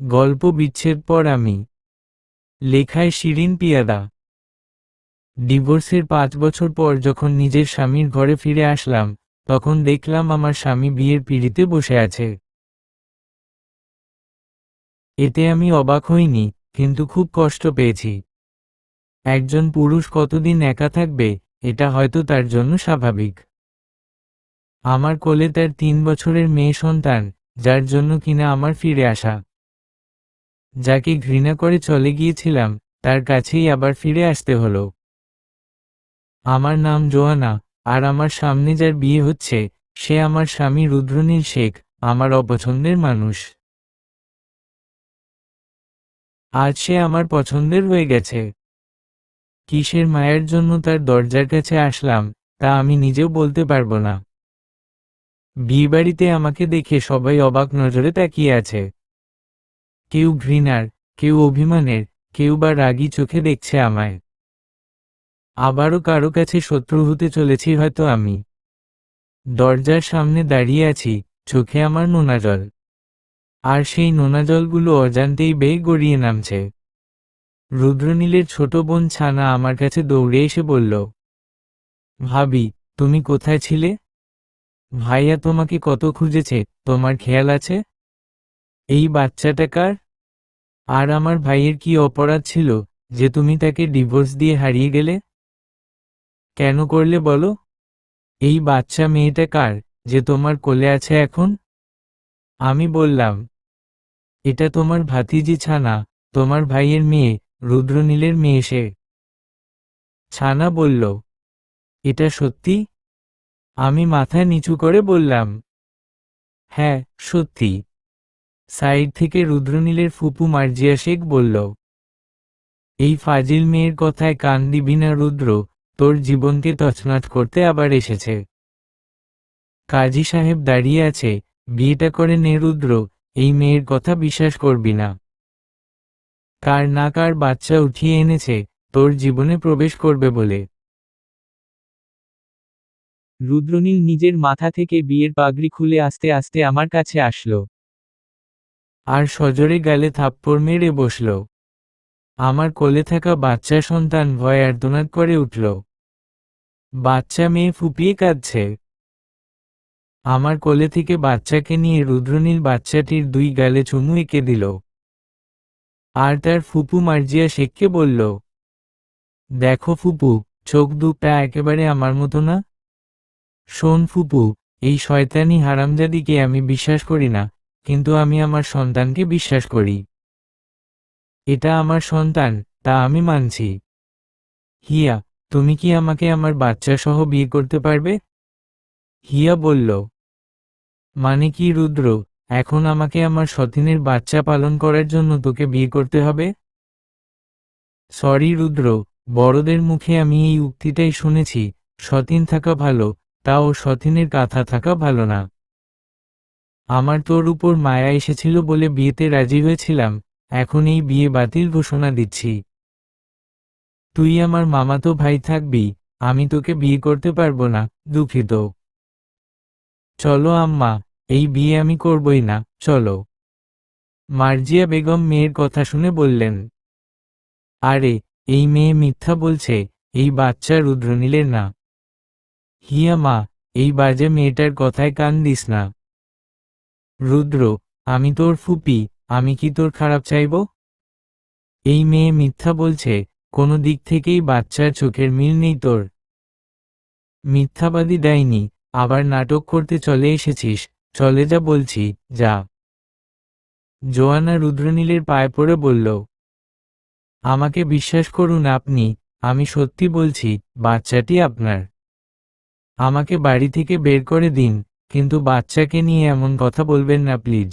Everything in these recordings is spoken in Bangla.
গল্প বিচ্ছেদ পর আমি। লেখায় শিরিন পিয়াদা। ডিভোর্সের 5 বছর পর যখন নিজের স্বামীর ঘরে ফিরে আসলাম, তখন দেখলাম আমার স্বামী বিয়ের পিঁড়িতে বসে আছে। এতে আমি অবাক হইনি, কিন্তু খুব কষ্ট পেয়েছি। একজন পুরুষ কতদিন একা থাকবে, এটা হয়তো তার জন্য স্বাভাবিক। আমার কোলে তার 3 বছরের মেয়ে সন্তান, যার জন্য কিনা আমার ফিরে আসা। যাকে ঘৃণা করে চলে গিয়েছিলাম, তার কাছেই আবার ফিরে আসতে হলো। আমার নাম জোয়ানা, আর আমার সামনে যার বিয়ে হচ্ছে, সে আমার স্বামী রুদ্রনীল শেখ, আমার অপছন্দের মানুষ। আজ সে আমার পছন্দের হয়ে গেছে। কিসের মায়ের জন্য তার দরজার কাছে আসলাম, তা আমি নিজেও বলতে পারবো না। বিয়েবাড়িতে আমাকে দেখে সবাই অবাক নজরে তাকিয়ে আছে। কেউ ঘৃণার, কেউ অভিমানের, কেউ বা রাগী চোখে দেখছে আমায়। আবারও কারো কাছে শত্রু হতে চলেছি হয়তো আমি। দরজার সামনে দাঁড়িয়ে আছি, চোখে আমার নোনা জল। আর সেই নোনা জলগুলো অজান্তেই বেয়ে গড়িয়ে নামছে। রুদ্রনীলের ছোট বোন ছানা আমার কাছে দৌড়ে এসে বলল, ভাবি, তুমি কোথায় ছিলে? ভাইয়া তোমাকে কত খুঁজেছে, তোমার খেয়াল আছে? এই বাচ্চাটা কার? আর আমার ভাইয়ের কি অপরাধ ছিল, যে তুমি তাকে ডিভোর্স দিয়ে হারিয়ে গেলে? কেন করলে বলো? এই বাচ্চা মেয়েটা কার, যে তোমার কোলে আছে এখন? আমি বললাম, এটা তোমার ভাতিজি ছানা, তোমার ভাইয়ের মেয়ে, রুদ্রনীলের মেয়ে সে। ছানা বলল, এটা সত্যি? আমি মাথা নিচু করে বললাম, হ্যাঁ, সত্যি। সাইড থেকে রুদ্রনীলের ফুপু মার্জিয়া শেখ বলল, এই ফাজিল মেয়ের কথায় কান দিবি না রুদ্র, তোর জীবনকে তছনছ করতে আবার এসেছে। কাজী সাহেব দাঁড়িয়ে আছে, বিয়েটা করে নে রুদ্র, এই মেয়ের কথা বিশ্বাস করবি না। কার না কার বাচ্চা উঠিয়ে এনেছে, তোর জীবনে প্রবেশ করবে বলে। রুদ্রনীল নিজের মাথা থেকে বিয়ের পাগড়ি খুলে আস্তে আস্তে আমার কাছে আসলো। আর সজোরে গালে থাপ্পড় মেরে বসল। আমার কোলে থাকা বাচ্চা সন্তান ভয়ে আর্তনাদ করে উঠল। বাচ্চা মেয়ে ফুপিয়ে কাঁদছে। আমার কোলে থেকে বাচ্চাকে নিয়ে রুদ্রনীল বাচ্চাটির 2 গালে চুমু এঁকে দিল। আর তার ফুপু মার্জিয়া শেখকে বলল, দেখো ফুপু, চোখ দুটা একেবারে আমার মতো না। শোন ফুপু, এই শয়তানি হারামজাদিকে আমি বিশ্বাস করি না, কিন্তু আমি আমার সন্তানকে বিশ্বাস করি। এটা আমার সন্তান, তা আমি মানছি। হিয়া, তুমি কি আমাকে আমার বাচ্চা সহ বিয়ে করতে পারবে? হিয়া বলল, মানে কি রুদ্র, এখন আমাকে আমার সতীনের বাচ্চা পালন করার জন্য তোকে বিয়ে করতে হবে? সরি রুদ্র, বড়দের মুখে আমি এই উক্তিটাই শুনেছি, সতীন থাকা ভালো, তাও সতীনের কাঁথা থাকা ভালো না। আমার তোর উপর মায়া এসেছিল বলে বিয়েতে রাজি হয়েছিলাম, এখন এই বিয়ে বাতিল ঘোষণা দিচ্ছি। তুই আমার মামাতো ভাই থাকবি, আমি তোকে বিয়ে করতে পারবো না, দুঃখিত। চলো আম্মা, এই বিয়ে আমি করবই না, চলো। মার্জিয়া বেগম মেয়ের কথা শুনে বললেন, আরে, এই মেয়ে মিথ্যা বলছে, এই বাচ্চা রুদ্রনীলের না। হিয়া মা, এই বাজে মেয়েটার কথায় কান দিস না। রুদ্র, আমি তোর ফুপি, আমি কি তোর খারাপ চাইব? এই মেয়ে মিথ্যা বলছে, কোনো দিক থেকেই বাচ্চার চোখের মিল নেই তোর। মিথ্যাবাদী ডাইনি, আবার নাটক করতে চলে এসেছিস, চলে যা বলছি, যা। জোয়ানা রুদ্রনীলের পায়ে পড়ে বলল, আমাকে বিশ্বাস করুন আপনি, আমি সত্যি বলছি, বাচ্চাটি আপনার। আমাকে বাড়ি থেকে বের করে দিন, কিন্তু বাচ্চাকে নিয়ে এমন কথা বলবেন না প্লিজ।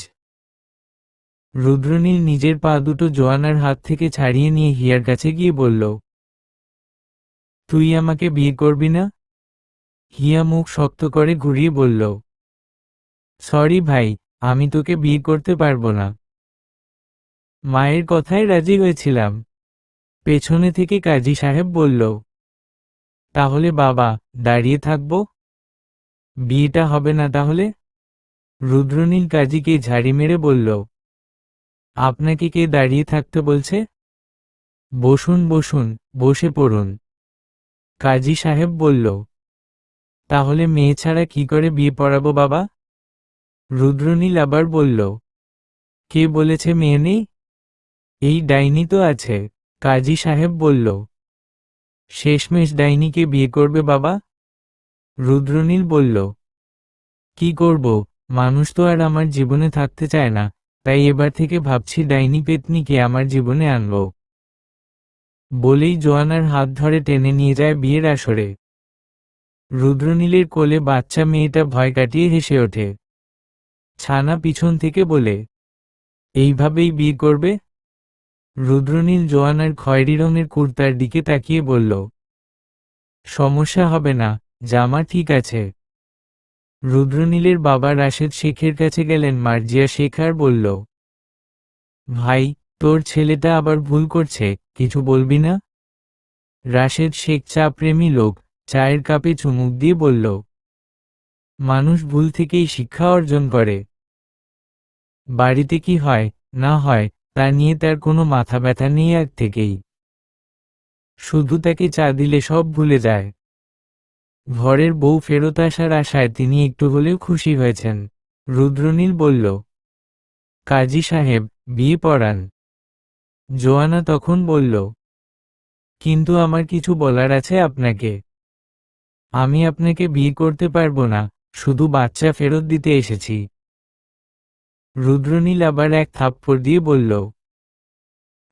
রুদ্রনীল নিজের পা দুটো জোয়ানার হাত থেকে ছাড়িয়ে নিয়ে হিয়ার কাছে গিয়ে বলল, তুই আমাকে বিয়ে করবি না? হিয়া মুখ শক্ত করে ঘুরিয়ে বলল, সরি ভাই, আমি তোকে বিয়ে করতে পারবো না। মায়ের কথায় রাজি হয়েছিলাম। পেছনে থেকে কাজী সাহেব বলল, তাহলে বাবা, দাঁড়িয়ে থাকবো? বিয়েটা হবে না তাহলে? রুদ্রনীল কাজীকে ঝাড়ি মেরে বলল, আপনাকে কে দাঁড়িয়ে থাকতে বলছে? বসুন বসুন, বসে পড়ুন। কাজী সাহেব বলল। তাহলে মেয়ে ছাড়া কি করে বিয়ে পড়াবো বাবা? রুদ্রনীল আবার বলল। কে বলেছে মেয়ে নেই? এই ডাইনি তো আছে। কাজী সাহেব বলল। শেষমেশ ডাইনিকে বিয়ে করবে বাবা? রুদ্রনীল বলল। কি করব, মানুষ তো আর আমার জীবনে থাকতে চায় না, তাই এবার থেকে ভাবছি ডাইনি পেতনিকে আমার জীবনে আনব। বলেই জোয়ানার হাত ধরে টেনে নিয়ে যায় বিয়ের আসরে। রুদ্রনীলের কোলে বাচ্চা মেয়েটা ভয় কাটিয়ে হেসে ওঠে। ছানা পিছন থেকে বলে, এইভাবেই বিয়ে করবে? রুদ্রনীল জোয়ানার খয়েরি রঙের কুর্তার দিকে তাকিয়ে বলল। সমস্যা হবে না, জামা ঠিক আছে। রুদ্রনীলের বাবা রাশেদ শেখের কাছে গেলেন মার্জিয়া শেখ আর বলল। ভাই, তোর ছেলেটা আবার ভুল করছে, কিছু বলবি না? রাশেদ শেখ চা প্রেমী লোক, চায়ের কাপে চুমুক দিয়ে বলল। মানুষ ভুল থেকেই শিক্ষা অর্জন করে। বাড়িতে কি হয় না হয় তা নিয়ে তার কোনো মাথা ব্যথা নেই আগ থেকেই। শুধু তাকে চা দিলে সব ভুলে যায়। ঘরের বউ ফেরত আসার আশায় তিনি একটু হলেও খুশি হয়েছেন। রুদ্রনীল বলল। কাজী সাহেব, বিয়ে পড়ান। জোয়ানা তখন বলল। কিন্তু আমার কিছু বলার আছে আপনাকে। আমি আপনাকে বিয়ে করতে পারবো না, শুধু বাচ্চা ফেরত দিতে এসেছি। রুদ্রনীল আবার এক থাপ্পড় দিয়ে বলল।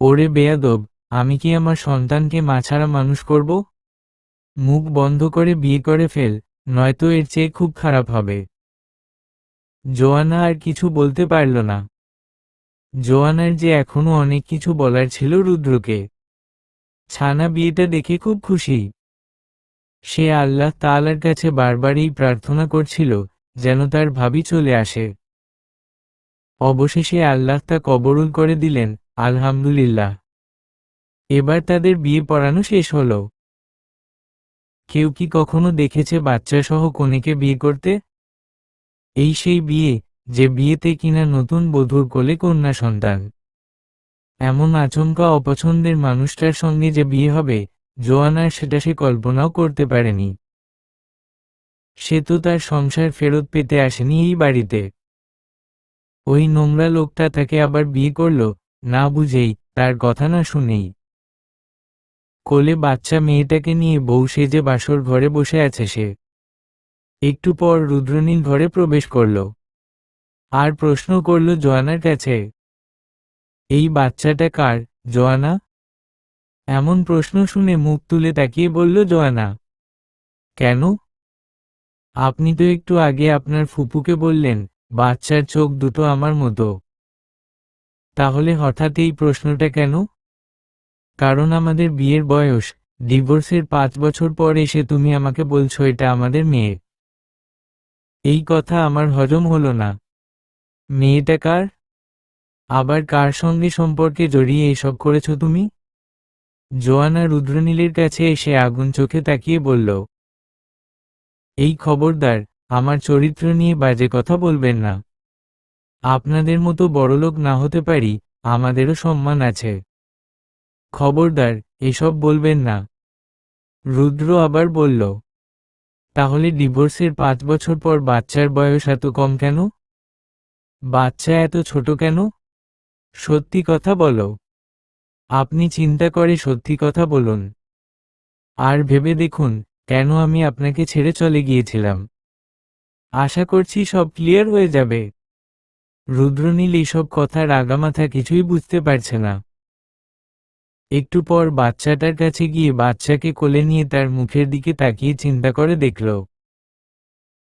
ওরে বেয়াদব, আমি কি আমার সন্তানকে মা ছাড়া মানুষ করব? মুখ বন্ধ করে বিয়ে করে ফেল, নয়তো এর চেয়ে খুব খারাপ হবে। জোয়ানা আর কিছু বলতে পারল না। জোয়ানার যে এখনো অনেক কিছু বলার ছিল রুদ্রকে। ছানা বিয়েটা দেখে খুব খুশি। সে আল্লাহ তাআলার কাছে বারবার এই প্রার্থনা করছিল, যেন তার ভাবি চলে আসে। অবশেষে আল্লাহ তা কবুল করে দিলেন, আলহামদুলিল্লাহ। এবার তাদের বিয়ে পড়ানো শেষ হলো। কেউ কি কখনো দেখেছে বাচ্চা সহ কনেকে বিয়ে করতে? এই সেই বিয়ে, যে বিয়েতে কিনা নতুন বধূর কোলে কন্যা সন্তান। এমন আচমকা অপছন্দের মানুষটার সঙ্গে যে বিয়ে হবে, জোয়ানার সেটা সে কল্পনাও করতে পারেনি। সে তো তার সংসার ফেরত পেতে আসেনি এই বাড়িতে। ওই নোংরা লোকটা তাকে আবার বিয়ে করল, না বুঝেই, তার কথা না শুনেই। কোলে বাচ্চা মেয়েটাকে নিয়ে বউ সেজে বাসর ঘরে বসে আছে সে। একটু পর রুদ্রনীল ঘরে প্রবেশ করল। আর প্রশ্ন করল জোয়ানার কাছে। এই বাচ্চাটা কার, জোয়ানা? এমন প্রশ্ন শুনে মুখ তুলে তাকিয়ে বলল জোয়ানা। কেন? আপনি তো একটু আগে আপনার ফুপুকে বললেন, বাচ্চার চোখ দুটো আমার মতো। তাহলে হঠাৎ এই প্রশ্নটা কেন? কারণ আমাদের বিয়ের বয়স, ডিভোর্সের 5 বছর পর এসে তুমি আমাকে বলছো এটা আমাদের মেয়ে। এই কথা আমার হজম হলো না। মেয়েটা কার? আবার কার সঙ্গে সম্পর্কে জড়িয়ে এসব করেছো তুমি? জোয়ানা রুদ্রনীলের কাছে এসে আগুন চোখে তাকিয়ে বলল। এই খবরদার, আমার চরিত্র নিয়ে বাজে কথা বলবেন না। আপনাদের মতো বড়লোক না হতে পারি, আমাদেরও সম্মান আছে। খবরদার, এসব বলবেন না। রুদ্র আবার বলল। তাহলে ডিভোর্সের 5 বছর পর বাচ্চার বয়স এত কম কেন? বাচ্চা এত ছোট কেন? সত্যি কথা বলো। আপনি চিন্তা করে সত্যি কথা বলুন। আর ভেবে দেখুন, কেন আমি আপনাকে ছেড়ে চলে গিয়েছিলাম। আশা করছি সব ক্লিয়ার হয়ে যাবে। রুদ্রনীল এইসব কথার আগামাথা কিছুই বুঝতে পারছে না। একটু পর বাচ্চাটার কাছে গিয়ে বাচ্চাকে কোলে নিয়ে তার মুখের দিকে তাকিয়ে চিন্তা করে দেখল।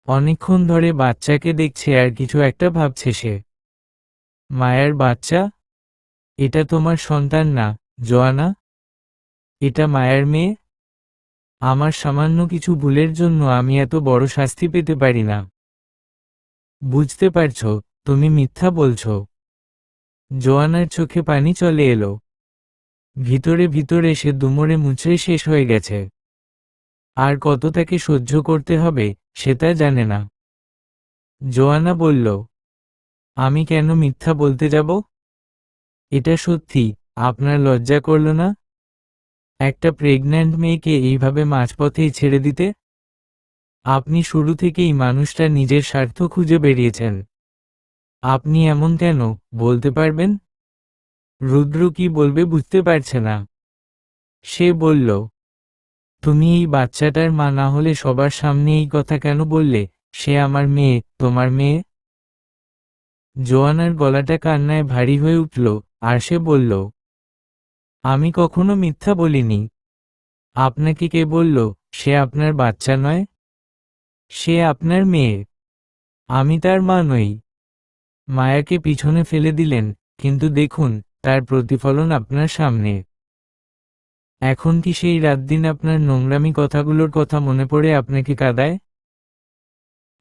অনেকক্ষণ ধরে বাচ্চাকে দেখছে আর কিছু একটা ভাবছে সে। মায়ার বাচ্চা? এটা তোমার সন্তান না, জোয়ানা। এটা মায়ার মেয়ে। আমার সামান্য কিছু ভুলের জন্য আমি এত বড় শাস্তি পেতে পারি না। বুঝতে পারছো, তুমি মিথ্যা বলছো। জোয়ানার চোখে পানি চলে এলো। ভিতরে ভিতরে সে দুমড়ে মুচড়ে শেষ হয়ে গেছে। আর কত তাকে সহ্য করতে হবে, সেটা জানে না। জোয়ানা বলল। আমি কেন মিথ্যা বলতে যাব? এটা সত্যি, আপনার লজ্জা করল না? একটা প্রেগন্যান্ট মেয়েকে এইভাবে মাঝপথেই ছেড়ে দিতে? আপনি শুরু থেকেই মানুষটা নিজের স্বার্থ খুঁজে বেরিয়েছেন। আপনি এমন কেন, বলতে পারবেন? রুদ্র কি বলবে বুঝতে পারছে না। সে বলল, তুমি এই বাচ্চাটার মা না হলে সবার সামনে এই কথা কেন বললে? সে আমার মেয়ে, তোমার মেয়ে। জোয়ানার গলাটা কান্নায় ভারী হয়ে উঠল, আর সে বলল, আমি কখনো মিথ্যা বলিনি। আপনাকে কে বলল সে আপনার বাচ্চা নয়? সে আপনার মেয়ে। আমি তার মা নই। মায়াকে পিছনে ফেলে দিলেন, কিন্তু দেখুন, তার প্রতিফলন আপনার সামনে। এখন কি সেই রাতদিন আপনার নোংরামি কথাগুলোর কথা মনে পড়ে আপনাকে কাঁদায়?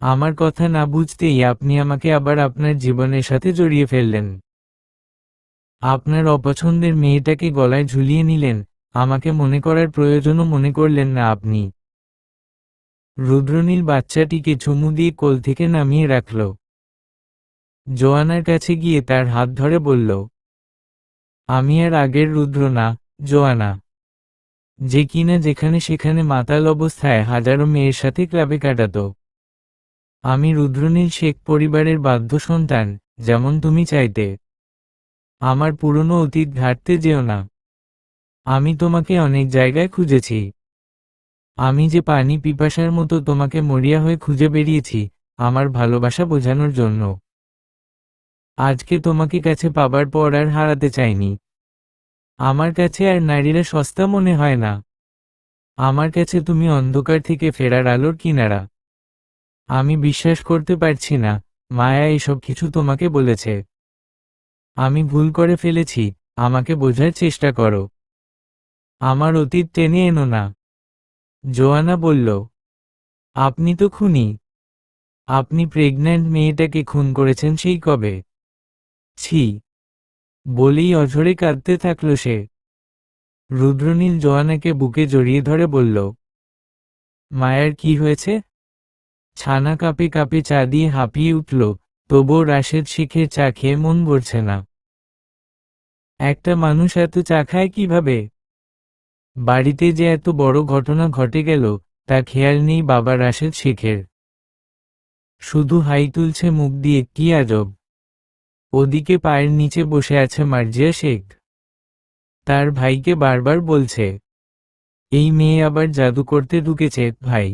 আমার কথা না বুঝতেই আপনি আমাকে আবার আপনার জীবনের সাথে জড়িয়ে ফেললেন। আপনার অপছন্দের মেয়েটাকে গলায় ঝুলিয়ে নিলেন, আমাকে মনে করার প্রয়োজনও মনে করলেন না আপনি। রুদ্রনীল বাচ্চাটিকে চুমু দিয়ে কোল থেকে নামিয়ে রাখল। জোয়ানার কাছে গিয়ে তার হাত ধরে বলল, আমি আর আগের রুদ্র না, জোয়ানা। যে কিনা যেখানে সেখানে মাতাল অবস্থায় হাজারো মেয়ের সাথে ক্লাবে কাটাত। আমি রুদ্রনীল শেখ পরিবারের বাধ্য সন্তান, যেমন তুমি চাইতে। আমার পুরনো অতীত ঘাটতে যেও না। আমি তোমাকে অনেক জায়গায় খুঁজেছি। আমি যে পানি পিপাসার মতো তোমাকে মরিয়া হয়ে খুঁজে বেরিয়েছি, আমার ভালোবাসা বোঝানোর জন্য। আজকে তোমাকে কাছে পাবার পর আর হারাতে চাইনি। আমার কাছে আর নারীরা সস্তা মনে হয় না। আমার কাছে তুমি অন্ধকার থেকে ফেরার আলোর কিনারা। আমি বিশ্বাস করতে পারছি না, মায়া এসব কিছু তোমাকে বলেছে। আমি ভুল করে ফেলেছি, আমাকে বোঝার চেষ্টা করো। আমার অতীত টেনে এনো না। জোয়ানা বলল, আপনি তো খুনি। আপনি প্রেগন্যান্ট মেয়েটাকে খুন করেছেন সেই কবে? ছি! বলেই অঝরে কাঁদতে থাকল সে। রুদ্রনীল জোয়ানাকে বুকে জড়িয়ে ধরে বলল, মায়ার কি হয়েছে? ছানা কাঁপে কাঁপে চা দিয়ে হাঁপিয়ে উঠল, তবুও রাশেদ শেখের চা খেয়ে মন ভরছে না। একটা মানুষ এত চা খায় কিভাবে? বাড়িতে যে এত বড় ঘটনা ঘটে গেল, তা খেয়াল নেই বাবা রাশেদ শেখের। শুধু হাই তুলছে মুখ দিয়ে, কি আজব। ওদিকে পায়ের নিচে বসে আছে মার্জিয়া শেখ। তার ভাইকে বারবার বলছে, এই মেয়ে আবার জাদু করতে ঢুকেছে ভাই।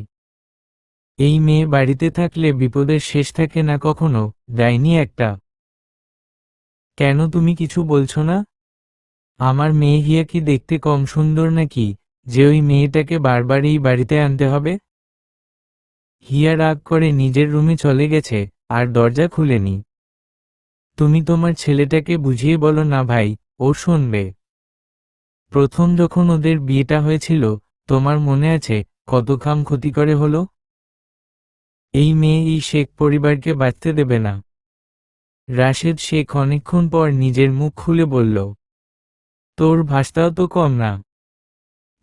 এই মেয়ে বাড়িতে থাকলে বিপদের শেষ থাকে না কখনো, ডাইনি একটা। কেন তুমি কিছু বলছো না? আমার মেয়ে হিয়া কি দেখতে কম সুন্দর নাকি, যে ওই মেয়েটাকে বারবার এই বাড়িতে আনতে হবে? হিয়া রাগ করে নিজের রুমে চলে গেছে, আর দরজা খুলেনি। তুমি তোমার ছেলেটাকে বুঝিয়ে বলো না ভাই, ও শুনবে। প্রথম যখন ওদের বিয়েটা হয়েছিল, তোমার মনে আছে কত খাম ক্ষতি করে হলো? এই মেয়ে এই শেখ পরিবারকে বাঁচতে দেবে না। রাশেদ শেখ অনেকক্ষণ পর নিজের মুখ খুলে বলল, তোর ভাষাও তো কম না।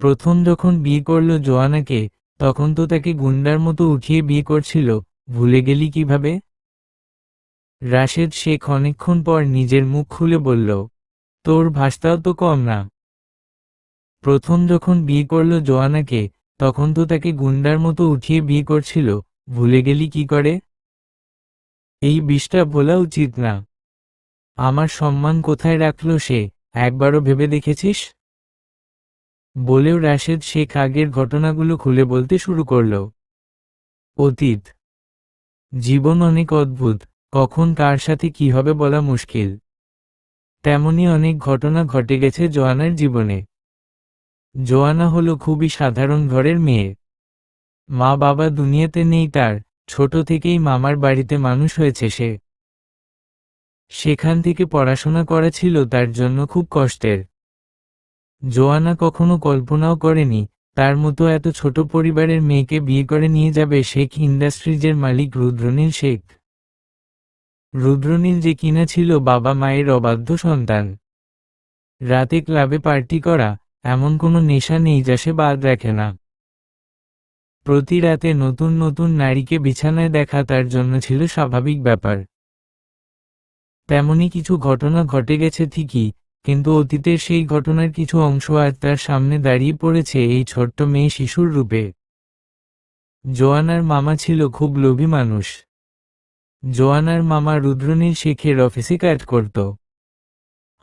প্রথম যখন বিয়ে করলো জোয়ানাকে, তখন তো তাকে গুন্ডার মতো উঠিয়ে বিয়ে করছিল, ভুলে গেলি কিভাবে? রাশেদ শেখ অনেকক্ষণ পর নিজের মুখ খুলে বলল, তোর ভাষাও তো কম না। প্রথম যখন বিয়ে করলো জোয়ানাকে, তখন তো তাকে গুন্ডার মতো উঠিয়ে বিয়ে করছিল, ভুলে গেলি কি করে? এই বিষটা বলা উচিত না। আমার সম্মান কোথায় রাখলো সে, একবারও ভেবে দেখেছিস? বলেও রাশেদ শেখ আগের ঘটনাগুলো খুলে বলতে শুরু করল। অতীত। জীবন অনেক অদ্ভুত, কখন কার সাথে কি হবে বলা মুশকিল। তেমনি অনেক ঘটনা ঘটে গেছে জোয়ানার জীবনে। জোয়ানা হলো খুবই সাধারণ ঘরের মেয়ে। মা বাবা দুনিয়াতে নেই তার, ছোট থেকেই মামার বাড়িতে মানুষ হয়েছে সে। সেখান থেকে পড়াশোনা করা ছিল তার জন্য খুব কষ্টের। জোয়ানা কখনো কল্পনাও করেনি, তার মতো এত ছোট পরিবারের মেয়েকে বিয়ে করে নিয়ে যাবে শেখ ইন্ডাস্ট্রিজের মালিক রুদ্রনীল শেখ। রুদ্রনীল যে কিনা ছিল বাবা মায়ের অবাধ্য সন্তান। রাতে ক্লাবে পার্টি করা, এমন কোনো নেশা নেই যা সে বাদ রাখে না। প্রতি রাতে নতুন নতুন নারীকে বিছানায় দেখা তার জন্য ছিল স্বাভাবিক ব্যাপার। তেমনি কিছু ঘটনা ঘটে গেছে ঠিকই, কিন্তু অতীতের সেই ঘটনার কিছু অংশ আজ তার সামনে দাঁড়িয়ে পড়েছে এই ছোট্ট মেয়ে শিশুর রূপে। জোয়ানার মামা ছিল খুব লোভী মানুষ। জোয়ানার মামা রুদ্রনীল শেখের অফিসে কাজ করত।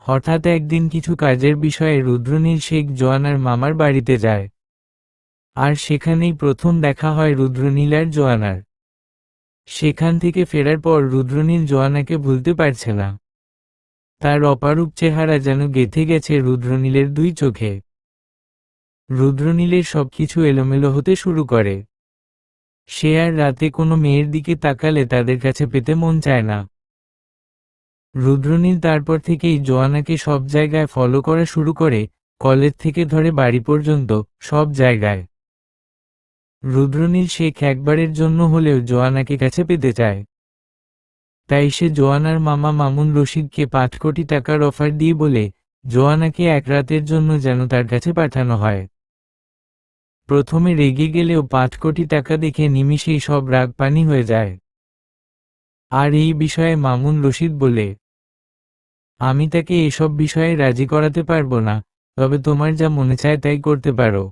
হঠাৎ একদিন কিছু কাজের বিষয়ে রুদ্রনীল শেখ জোয়ানার মামার বাড়িতে যায়। আর সেখানেই প্রথম দেখা হয় রুদ্রনীল আর জোয়ানার। সেখান থেকে ফেরার পর রুদ্রনীল জোয়ানাকে ভুলতে পারছে না। তার অপারূপ চেহারা যেন গেঁথে গেছে রুদ্রনীলের দুই চোখে। রুদ্রনীলের সবকিছু এলোমেলো হতে শুরু করে। সে আর রাতে কোনো মেয়ের দিকে তাকালে তাদের কাছে পেতে মন চায় না। রুদ্রনীল তারপর থেকেই জোয়ানাকে সব জায়গায় ফলো করা শুরু করে, কলেজ থেকে ধরে বাড়ি পর্যন্ত, সব জায়গায়। রুদ্রনীল শেখ একবারের জন্য হলেও জোয়ানাকে কাছে পেতে চায়। তাই সে জোয়ানার মামা মামুন রশিদকে 5 কোটি টাকার অফার দিয়ে বলে জোয়ানাকে এক রাতের জন্য যেন তার কাছে পাঠানো হয়। প্রথমে রেগে গেলেও 5 কোটি টাকা দেখে নিমিষেই সব রাগ পানি হয়ে যায়। আর এই বিষয়ে মামুন রশিদ বলে, আমি তাকে এসব বিষয়ে রাজি করাতে পারবো না, তবে তোমার যা মনে চায় তাই করতে পারো।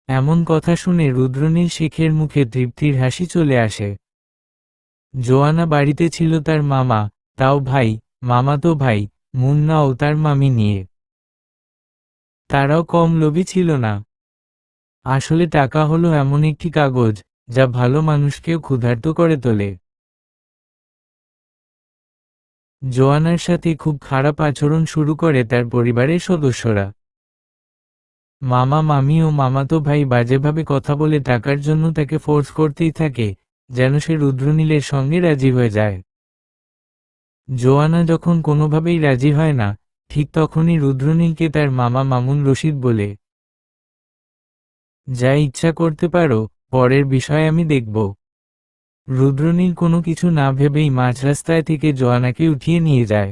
এমন কথা শুনে রুদ্রনীল শেখের মুখে তৃপ্তির হাসি চলে আসে। জোয়ানা বাড়িতে ছিল তার মামা, তাও ভাই, মামাতো ভাই, মুন্না ও তার মামি নিয়ে। তারাও কম লোভী ছিল না। আসলে টাকা হলো এমন একটি কাগজ, যা ভালো মানুষকেও ক্ষুধার্ত করে তোলে। জোয়ানার সাথে খুব খারাপ আচরণ শুরু করে তার পরিবারের সদস্যরা। মামা মামি ও মামাতো ভাই বাজেভাবে কথা বলে টাকার জন্য তাকে ফোর্স করতেই থাকে, যেন সে রুদ্রনীলের সঙ্গে রাজি হয়ে যায়। জোয়ানা যখন কোনোভাবেই রাজি হয় না, ঠিক তখনই রুদ্রনীলকে তার মামা মামুন রশিদ বলে, যা ইচ্ছা করতে পারো, পরের বিষয় আমি দেখব। রুদ্রনীল কোনো কিছু না ভেবেই মাঝ রাস্তায় থেকে জোয়ানাকে উঠিয়ে নিয়ে যায়।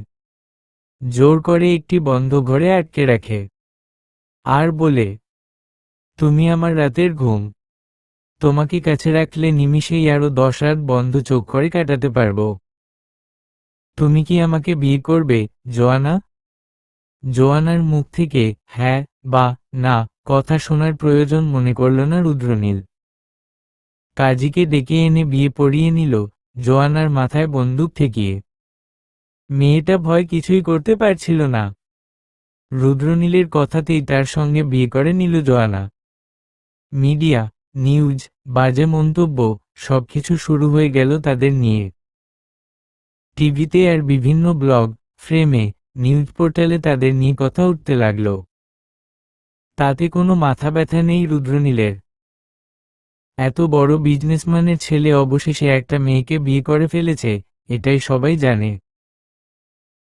জোর করে একটি বন্ধ ঘরে আটকে রাখে। আর বলে, তুমি আমার রাতের ঘুম। তোমাকে কাছে রাখলে নিমিষেই আরো 10 রাত বন্ধ চোখ করে কাটাতে পারবো। তুমি কি আমাকে বিয়ে করবে, জোয়ানা? জোয়ানার মুখ থেকে হ্যাঁ বা না কথা শোনার প্রয়োজন মনে করল না রুদ্রনীল। কাজীকে ডেকে এনে বিয়ে পড়িয়ে নিল, জোয়ানার মাথায় বন্দুক ঠেকিয়ে। মেয়েটা ভয় কিছুই করতে পারছিল না। রুদ্রনীলের কথাতেই তার সঙ্গে বিয়ে করে নিল জোয়ানা। মিডিয়া, নিউজ, বাজে মন্তব্য, সবকিছু শুরু হয়ে গেল তাদের নিয়ে। টিভিতে আর বিভিন্ন ব্লগ, ফ্রেমে, নিউজ পোর্টালে তাদের নিয়ে কথা উঠতে লাগল। তাতে কোনো মাথা ব্যথা নেই রুদ্রনীলের। এত বড় বিজনেসম্যানের ছেলে অবশেষে একটা মেয়েকে বিয়ে করে ফেলেছে, এটাই সবাই জানে।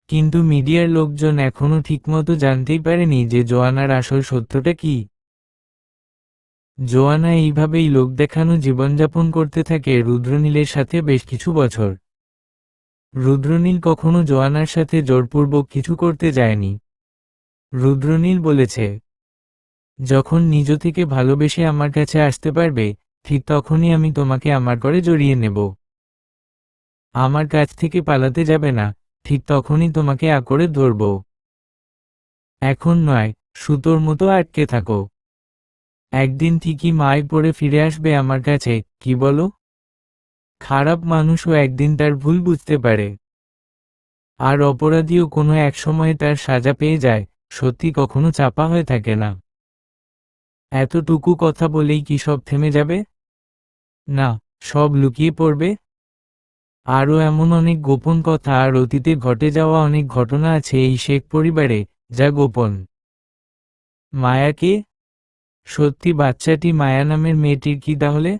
কিন্তু মিডিয়ার লোকজন এখনো ঠিকমতো জানতেই পারেনি যে জোয়ানার আসল সত্যটা কি। জোয়ানা এইভাবেই লোক দেখানো জীবনযাপন করতে থাকে রুদ্রনীলের সাথে বেশ কিছু বছর। রুদ্রনীল কখনো জোয়ানার সাথে জোরপূর্বক কিছু করতে যায়নি। রুদ্রনীল বলেছে, যখন নিজ থেকে ভালোবেসে আমার কাছে আসতে পারবে, ঠিক তখনই আমি তোমাকে আমার করে জড়িয়ে নেব। আমার কাছ থেকে পালাতে যাবে না, ঠিক তখনই তোমাকে আঁকড়ে ধরব। এখন নয়, সুতোর মতো আটকে থাকো। একদিন ঠিকই মায় পড়ে ফিরে আসবে আমার কাছে, কি বলো? খারাপ মানুষও একদিন তার ভুল বুঝতে পারে। আর অপরাধীও কোনো এক সময়ে তার সাজা পেয়ে যায়, সত্যি কখনো চাপা হয়ে থাকে না। এতটুকু কথা বলেই কি সব থেমে যাবে? না, সব লুকিয়ে পড়বে। আরও এমন অনেক গোপন কথা আর অতীতে ঘটে যাওয়া অনেক ঘটনা আছে এই শেখ পরিবারে, যা গোপন। মায়া কে? সত্যি বাচ্চাটি মায়া নামের মেয়েটির কি তাহলে?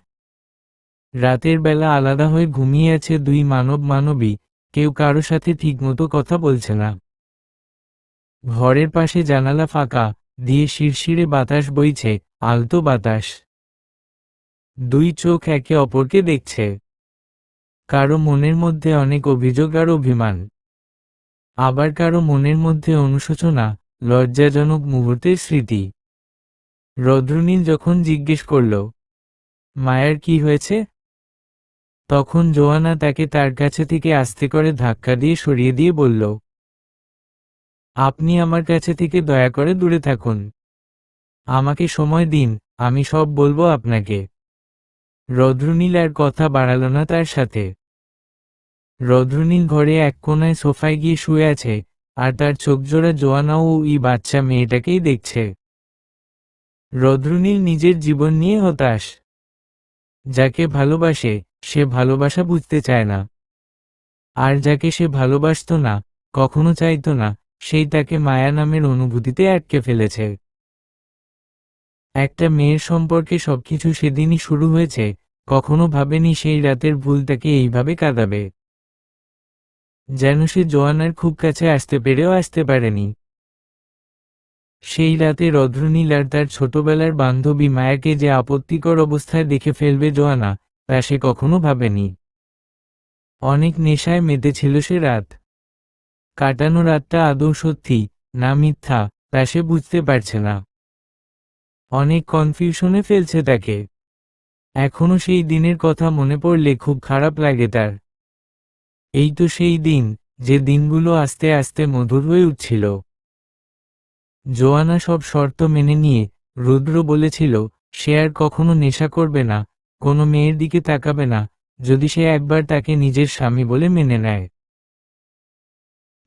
রাতের বেলা আলাদা হয়ে ঘুমিয়ে আছে দুই মানবী, কেউ কারো সাথে ঠিকমতো কথা বলছে না। ঘরের পাশে জানালা ফাঁকা, দিয়ে শিরশিরে বাতাস বইছে, আলতো বাতাস। দুই চোখ একে অপরকে দেখছে। কারো মনের মধ্যে অনেক অভিযোগ আর অভিমান। আবার কারো মনের মধ্যে অনুশোচনা, লজ্জাজনক মুহূর্তের স্মৃতি। রুদ্রনীল যখন জিজ্ঞেস করল, মায়ার কি হয়েছে? তখন জোয়ানা তাকে তার কাছে থেকে আস্তে করে ধাক্কা দিয়ে সরিয়ে দিয়ে বলল, আপনি আমার কাছে থেকে দয়া করে দূরে থাকুন। আমাকে সময় দিন, আমি সব বলবো আপনাকে। রদ্রনীল আর কথা বাড়াল না তার সাথে। রদ্রনীল ঘরে এক কোনায় সোফায় গিয়ে শুয়ে আছে, আর তার চোখজোড়া জোয়ানা ও এই বাচ্চা মেয়েটাকেই দেখছে। রদ্রনীল নিজের জীবন নিয়ে হতাশ। যাকে ভালোবাসে, সে ভালোবাসা বুঝতে চায় না। আর যাকে সে ভালোবাসত না, কখনো চাইত না, সেই তাকে মায়া নামের অনুভূতিতে আটকে ফেলেছে। একটা মেয়ের সম্পর্কে সবকিছু সেদিনই শুরু হয়েছে, কখনো ভাবেনি সেই রাতের ভুল তাকে এইভাবে কাঁদাবে। যেন সে জোয়ানার খুব কাছে আসতে পেরেও আসতে পারেনি। সেই রাতে রদ্রনীল আর তার ছোটবেলার বান্ধবী মায়াকে যে আপত্তিকর অবস্থায় দেখে ফেলবে জোয়ানা, তা সে কখনো ভাবেনি। অনেক নেশায় মেতেছিল সে রাত। কাটানো রাতটা আদৌ সত্যি না মিথ্যা, তা সে বুঝতে পারছে না। অনেক কনফিউশনে ফেলছে তাকে। এখনো সেই দিনের কথা মনে পড়লে খুব খারাপ লাগে তার। এই তো সেই দিন, যে দিনগুলো আস্তে আস্তে মধুর হয়ে উঠছিল। জোয়ানা সব শর্ত মেনে নিয়ে, রুদ্র বলেছিল সে আর কখনো নেশা করবে না, কোনো মেয়ের দিকে তাকাবে না, যদি সে একবার তাকে নিজের স্বামী বলে মেনে নেয়।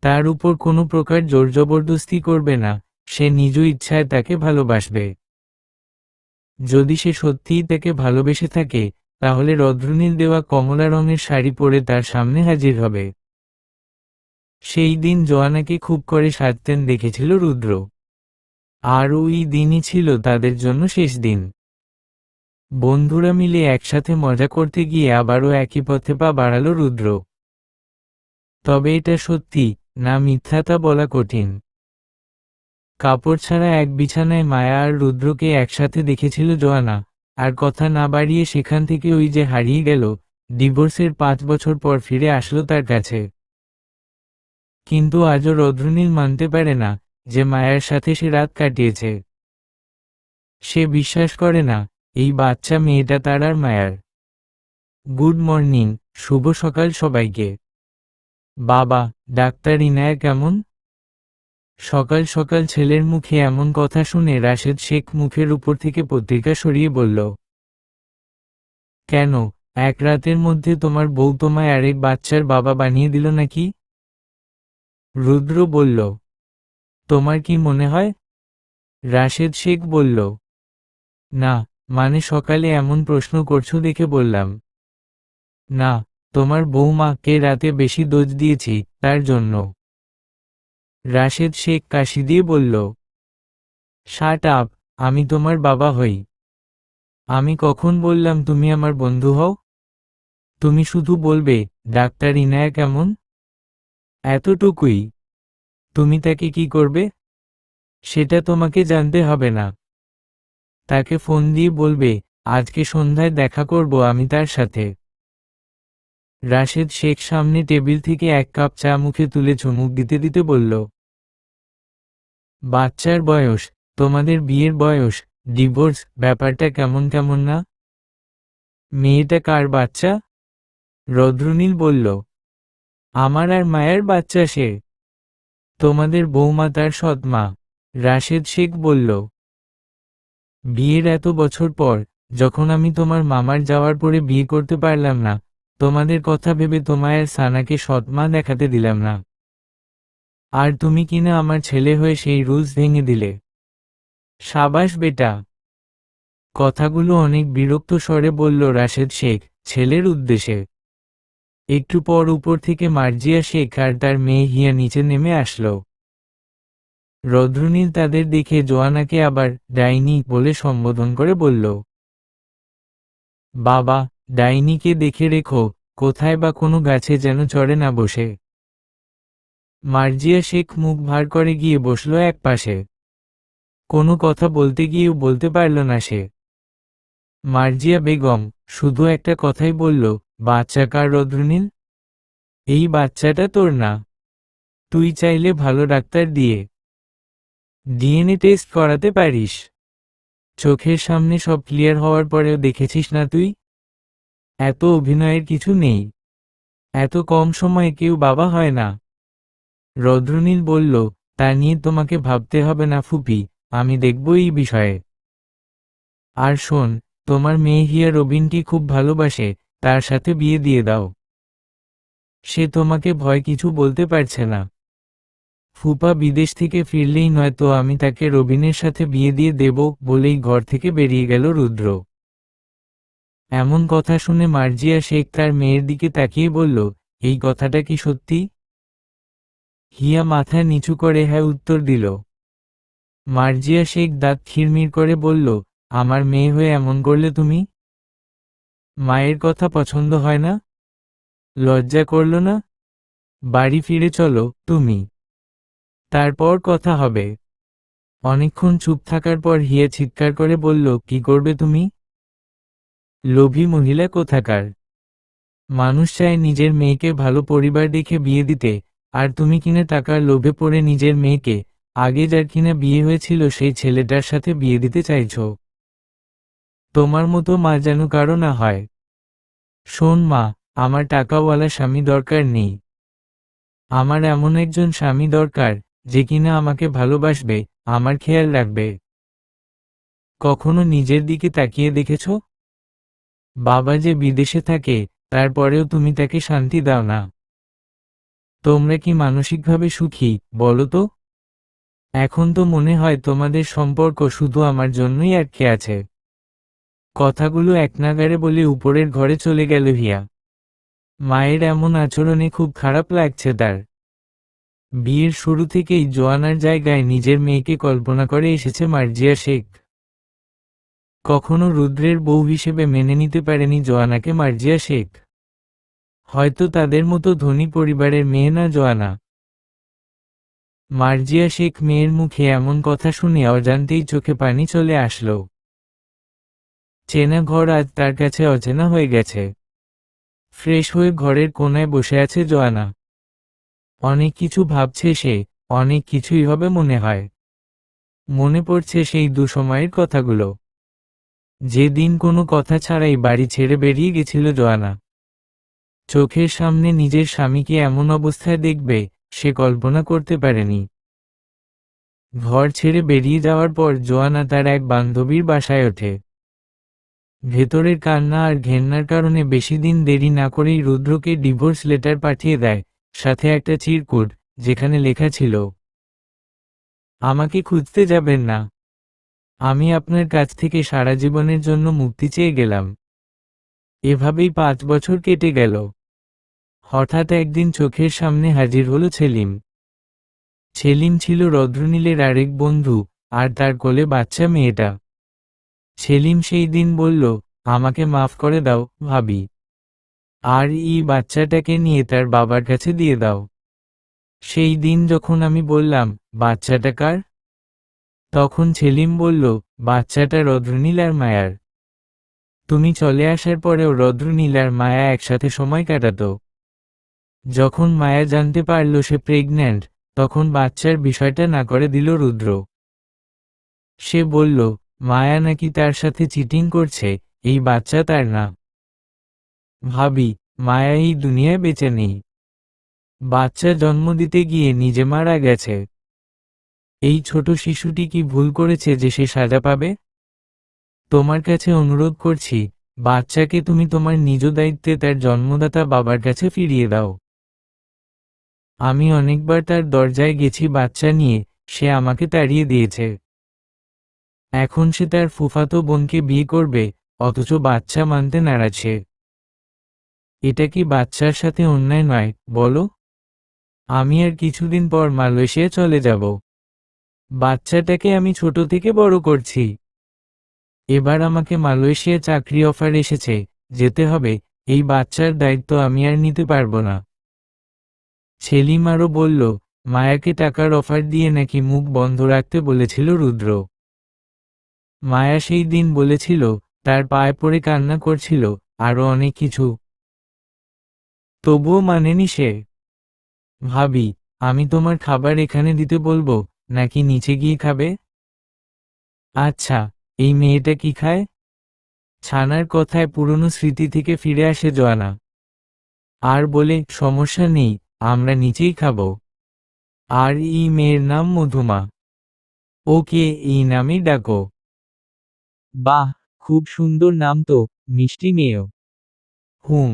তার উপর কোনো প্রকার জোর জবরদস্তি করবে না, সে নিজ ইচ্ছায় তাকে ভালোবাসবে। যদি সে সত্যিই তাকে ভালোবেসে থাকে, তাহলে রদ্রনীল দেওয়া কমলা রঙের শাড়ি পরে তার সামনে হাজির হবে। সেই দিন জোয়ানাকে খুব করে সাজতেন দেখেছিল রুদ্র। আর ওই দিনই ছিল তাদের জন্য শেষ দিন। বন্ধুরা মিলে একসাথে মজা করতে গিয়ে আবারও একই পথে পা বাড়ালো রুদ্র। তবে এটা সত্যি না মিথ্যা তা বলা কঠিন। কাপড় ছাড়া এক বিছানায় মায়া আর রুদ্রকে একসাথে দেখেছিল জোয়ানা, আর কথা না বাড়িয়ে সেখান থেকে ওই যে হারিয়ে গেল, ডিভোর্সের 5 বছর পর ফিরে আসলো তার কাছে। কিন্তু আজও রদ্রনীল মানতে পারে না যে মায়ার সাথে সে রাত কাটিয়েছে। সে বিশ্বাস করে না এই বাচ্চা মেয়েটা তার আর মায়ার। গুড মর্নিং, শুভ সকাল সবাইকে। বাবা, ডাক্তার ইনায়া কেমন? সকাল সকাল ছেলের মুখে এমন কথা শুনে রাশেদ শেখ মুখের উপর থেকে পত্রিকা সরিয়ে বলল, কেন, এক রাতের মধ্যে তোমার বউ তোমায় আরেক বাচ্চার বাবা বানিয়ে দিল নাকি? রুদ্র বলল, তোমার কি মনে হয়? রাশেদ শেখ বলল, না, মানে সকালে এমন প্রশ্ন করছো দেখে বললাম। না, তোমার বৌমাকে রাতে বেশি ডোজ দিয়েছি, তার জন্য। রাশেদ শেখ কাশি দিয়ে বলল, শাট আপ, আমি তোমার বাবা হই। আমি কখন বললাম তুমি আমার বন্ধু হও? তুমি শুধু বলবে ডাক্তার ইনায়া কেমন, এতটুকুই। তুমি তাকে কি করবে সেটা তোমাকে জানতে হবে না। তাকে ফোন দিয়ে বলবে আজকে সন্ধ্যায় দেখা করব আমি তার সাথে। রাশেদ শেখ সামনে টেবিল থেকে এক কাপ চা মুখে তুলে চুমুক দিতে দিতে বলল, বাচ্চার বয়স, তোমাদের বিয়ের বয়স, ডিভোর্স, ব্যাপারটা কেমন কেমন না? মেয়েটা কার বাচ্চা? রদ্রনীল বলল, আমার আর মায়ের বাচ্চা সে। তোমাদের বৌমা তার সৎ মা। রাশেদ শেখ বলল, বিয়ের এত বছর পর, যখন আমি তোমার মামার যাওয়ার পরে বিয়ে করতে পারলাম না, তোমাদের কথা ভেবে তোমায় আর সানাকে সৎ মা দেখাতে দিলাম না। আর তুমি কিনা আমার ছেলে হয়ে সেই রুলস ভেঙে দিলে। সাবাস বেটা। কথাগুলো অনেক বিরক্ত স্বরে বলল রাশেদ শেখ ছেলের উদ্দেশ্যে। একটু পর উপর থেকে মার্জিয়া শেখ আর তার মেয়ে হিয়া নিচে নেমে আসলো। রদ্রনীল তাদের দেখে জোয়ানাকে আবার ডাইনি বলে সম্বোধন করে বলল, বাবা, ডাইনিকে দেখে রেখো, কোথায় বা কোনো গাছে যেন চড়ে না বসে। মার্জিয়া শেখ মুখ ভার করে গিয়ে বসল এক পাশে। কোনো কথা বলতে গিয়েও বলতে পারল না সে। মার্জিয়া বেগম শুধু একটা কথাই বলল, বাচ্চা কার রদ্রনীল? এই বাচ্চাটা তোর না। তুই চাইলে ভালো ডাক্তার দিয়ে ডিএনএ টেস্ট করাতে পারিস। চোখের সামনে সব ক্লিয়ার হওয়ার পরেও দেখেছিস না তুই? এত অভিনয়ের কিছু নেই। এত কম সময়ে কেউ বাবা হয় না। রদ্রনীল বলল, তা নিয়ে তোমাকে ভাবতে হবে না ফুপি, আমি দেখব এই বিষয়ে। আর শোন, তোমার মেয়ে হিয়া রবিনকে খুব ভালোবাসে, তার সাথে বিয়ে দিয়ে দাও। সে তোমাকে ভয় কিছু বলতে পারছে না। ফুপা বিদেশ থেকে ফিরলেই নয়তো আমি তাকে রবিনের সাথে বিয়ে দিয়ে দেব, বলেই ঘর থেকে বেরিয়ে গেল রুদ্র। এমন কথা শুনে মার্জিয়া শেখ তার মেয়ের দিকে তাকিয়ে বলল, এই কথাটা কি সত্যি? হিয়া মাথা নিচু করে হ্যাঁ উত্তর দিল। মার্জিয়া শেখ দাঁত খিরমির করে বলল, আমার মেয়ে হয়ে এমন করলে তুমি? মায়ের কথা পছন্দ হয় না? লজ্জা করল না? বাড়ি ফিরে চলো তুমি, তারপর কথা হবে। অনেকক্ষণ চুপ থাকার পর হিয়া চিৎকার করে বলল, কি করবে তুমি? লোভী মহিলা কোথাকার! মানুষ চায় নিজের মেয়েকে ভালো পরিবার দেখে বিয়ে দিতে, আর তুমি কিনা টাকার লোভে পড়ে নিজের মেয়েকে, আগে যার কিনা বিয়ে হয়েছিল সেই ছেলেটার সাথে বিয়ে দিতে চাইছো। তোমার মতো মা যেন কারো না হয়। শোন মা, আমার টাকাওয়ালা স্বামী দরকার নেই। আমার এমন একজন স্বামী দরকার, যে কিনা আমাকে ভালোবাসবে, আমার খেয়াল রাখবে। কখনো নিজের দিকে তাকিয়ে দেখেছ? বাবা যে বিদেশে থাকে, তারপরেও তুমি তাকে শান্তি দাও না। তোমরা কি মানসিকভাবে সুখী, বলো তো? এখন তো মনে হয় তোমাদের সম্পর্ক শুধু আমার জন্যই আটকে আছে। কথাগুলো একনাগাড়ে বলে উপরের ঘরে চলে গেল হিয়া। মায়ের এমন আচরণে খুব খারাপ লাগছে তার। বিয়ের শুরু থেকেই জোয়ানার জায়গায় নিজের মেয়েকে কল্পনা করে এসেছে মার্জিয়া শেখ। কখনো রুদ্রের বউ হিসেবে মেনে নিতে পারেনি জোয়ানাকে মার্জিয়া শেখ। হয়তো তাদের মতো ধনী পরিবারের মেয়ে না জোয়ানা। মার্জিয়া শেখ মেয়ের মুখে এমন কথা শুনে অজান্তেই চোখে পানি চলে আসলো। চেনা ঘর আজ তার কাছে অচেনা হয়ে গেছে। ফ্রেশ হয়ে ঘরের কোনায় বসে আছে জোয়ানা। অনেক কিছু ভাবছে সে, অনেক কিছুই হবে মনে হয়। মনে পড়ছে সেই দুসময়ের কথাগুলো, যেদিন কোনো কথা ছাড়াই বাড়ি ছেড়ে বেরিয়ে গেছিল জোয়ানা। চোখের সামনে নিজের স্বামীকে এমন অবস্থায় দেখবে, সে কল্পনা করতে পারেনি। ঘর ছেড়ে বেরিয়ে যাওয়ার পর জোয়ানা তার এক বান্ধবীর বাসায় ওঠে। ভেতরের কান্না আর ঘেন্নার কারণে বেশি দিন দেরি না করেই রুদ্রকে ডিভোর্স লেটার পাঠিয়ে দেয়, সাথে একটা চিরকুট, যেখানে লেখা ছিল, আমাকে খুঁজতে যাবেন না। আমি আপনার কাছ থেকে সারা জীবনের জন্য মুক্তি চেয়ে গেলাম। এভাবেই 5 বছর কেটে গেল। হঠাৎ একদিন চোখের সামনে হাজির হলো সেলিম। সেলিম ছিল রদ্রনীলের আরেক বন্ধু, আর তার কোলে বাচ্চা মেয়েটা। সেলিম সেই দিন বলল, আমাকে মাফ করে দাও ভাবি, আর এই বাচ্চাটাকে নিয়ে তার বাবার কাছে দিয়ে দাও। সেই দিন যখন আমি বললাম, বাচ্চাটা কার? তখন সেলিম বলল, বাচ্চাটা রদ্রনীল আর মায়ার। তুমি চলে আসার পরেও রদ্রনীল আর মায়া একসাথে সময় কাটাতো। যখন মায়া জানতে পারল সে প্রেগন্যান্ট, তখন বাচ্চার বিষয়টা না করে দিল রুদ্র। সে বলল, মায়া নাকি তার সাথে চিটিং করছে, এই বাচ্চা তার না। ভাবি, মায়া এই দুনিয়ায় বেঁচে নেই। বাচ্চা জন্ম দিতে গিয়ে নিজে মারা গেছে। এই ছোট শিশুটি কি ভুল করেছে যে সে সাজা পাবে? তোমার কাছে অনুরোধ করছি, বাচ্চাকে তুমি তোমার নিজ দায়িত্বে তার জন্মদাতা বাবার কাছে ফিরিয়ে দাও। আমি অনেকবার তার দরজায় গেছি বাচ্চা নিয়ে, সে আমাকে তাড়িয়ে দিয়েছে। এখন সে তার ফুফাতো বোনকে বিয়ে করবে, অথচ বাচ্চা মানতে নারাজ সে। এটা কি বাচ্চার সাথে অন্যায় নয়, বলো? আমি আর কিছুদিন পর মালয়েশিয়া চলে যাব। বাচ্চাটাকে আমি ছোট থেকে বড় করছি। এবার আমাকে মালয়েশিয়া চাকরি অফার এসেছে, যেতে হবে, এই বাচ্চার দায়িত্ব আমি আর নিতে পারবো না। সেলিম আরও বলল, মায়াকে টাকার অফার দিয়ে নাকি মুখ বন্ধ রাখতে বলেছিল রুদ্র। মায়া সেই দিন বলেছিল, তার পায়ে পড়ে কান্না করছিল, আরও অনেক কিছু। তবুও মানেনি সে। ভাবি, আমি তোমার খাবার এখানে দিতে বলবো, নাকি নিচে গিয়ে খাবে? আচ্ছা, এই মেয়েটা কি খায়? ছানার কথায় পুরনো স্মৃতি থেকে ফিরে আসে জোয়ানা। আর বলে, সমস্যা নেই, আমরা নিচেই খাবো। আর এই মেয়ের নাম মধুমা। ওকে এই নামেই ডাকো। বাহ, খুব সুন্দর নাম তো, মিষ্টি মেয়েও। হুম।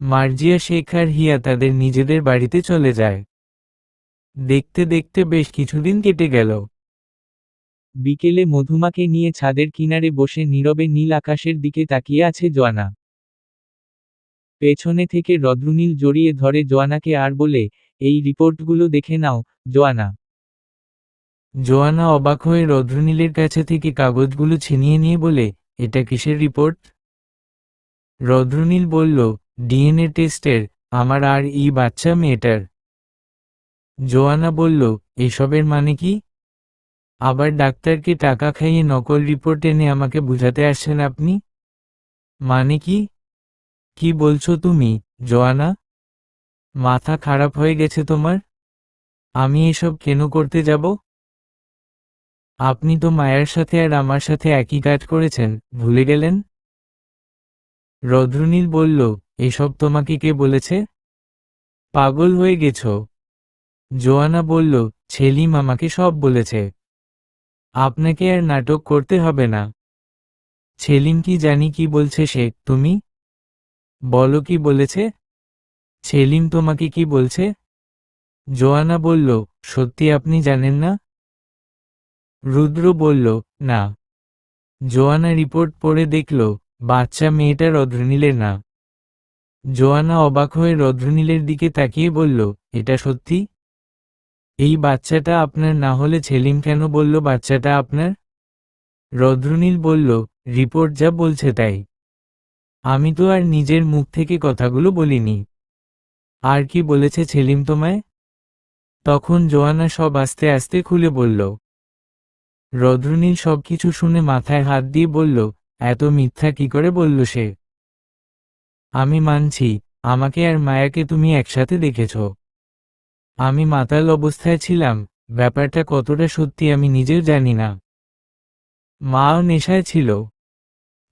মার্জিয়া শেখ আর হিয়া তাদের নিজেদের বাড়িতে চলে যায়। দেখতে দেখতে বেশ কিছুদিন কেটে গেল। বিকেলে মধুমাকে নিয়ে ছাদের কিনারে বসে নীরবে নীল আকাশের দিকে তাকিয়ে আছে জোয়ানা। পেছনে থেকে রদ্রুনীল জড়িয়ে ধরে জোয়ানাকে আর বলে, এই রিপোর্টগুলো দেখে নাও, জোয়ানা। জোয়ানা অবাক হয়ে রদ্রনীলের কাছে থেকে কাগজগুলো ছিনিয়ে নিয়ে বলে, এটা কিসের রিপোর্ট? রদ্রনীল বলল, ডিএনএ টেস্টের, আমার আর এই বাচ্চা মেয়েটার। জোয়ানা বলল, এসবের মানে কি? আবার ডাক্তারকে টাকা খাইয়ে নকল রিপোর্ট এনে আমাকে বুঝাতে আসছেন আপনি? মানে কি? কি বলছো তুমি, জোয়ানা? মাথা খারাপ হয়ে গেছে তোমার? আমি এসব কেন করতে যাব? আপনি তো মায়ের সাথে আর আমার সাথে একই কাজ করেছেন, ভুলে গেলেন? রদ্রনীল বলল, এসব তোমাকে কে বলেছে? পাগল হয়ে গেছ? জোয়ানা বলল, ছেলিম আমাকে সব বলেছে। আপনাকে আর নাটক করতে হবে না। ছেলিম কি জানি কি বলছে সে, তুমি বলো কি বলেছে? ছেলিম তোমাকে কি বলছে? জোয়ানা বলল, সত্যি আপনি জানেন না? রুদ্র বলল, না। জোয়ানা রিপোর্ট পড়ে দেখল, বাচ্চা মেয়েটা রদ্রনীলের না। জোয়ানা অবাক হয়ে রদ্রনীলের দিকে তাকিয়ে বলল, এটা সত্যি? এই বাচ্চাটা আপনার না হলে ছেলিম কেন বলল বাচ্চাটা আপনার? রদ্রনীল বলল, রিপোর্ট যা বলছে তাই। আমি তো আর নিজের মুখ থেকে কথাগুলো বলিনি। আর কি বলেছে ছেলিম তোমায়? তখন জোয়ানা সব আস্তে আস্তে খুলে বলল। রদ্রনীল সবকিছু শুনে মাথায় হাত দিয়ে বলল, এত মিথ্যা কি করে বলল সে? আমি মানছি, আমাকে আর মায়াকে তুমি একসাথে দেখেছ। আমি মাতাল অবস্থায় ছিলাম, ব্যাপারটা কতটা সত্যি আমি নিজেও জানি না। মাও নেশায় ছিল।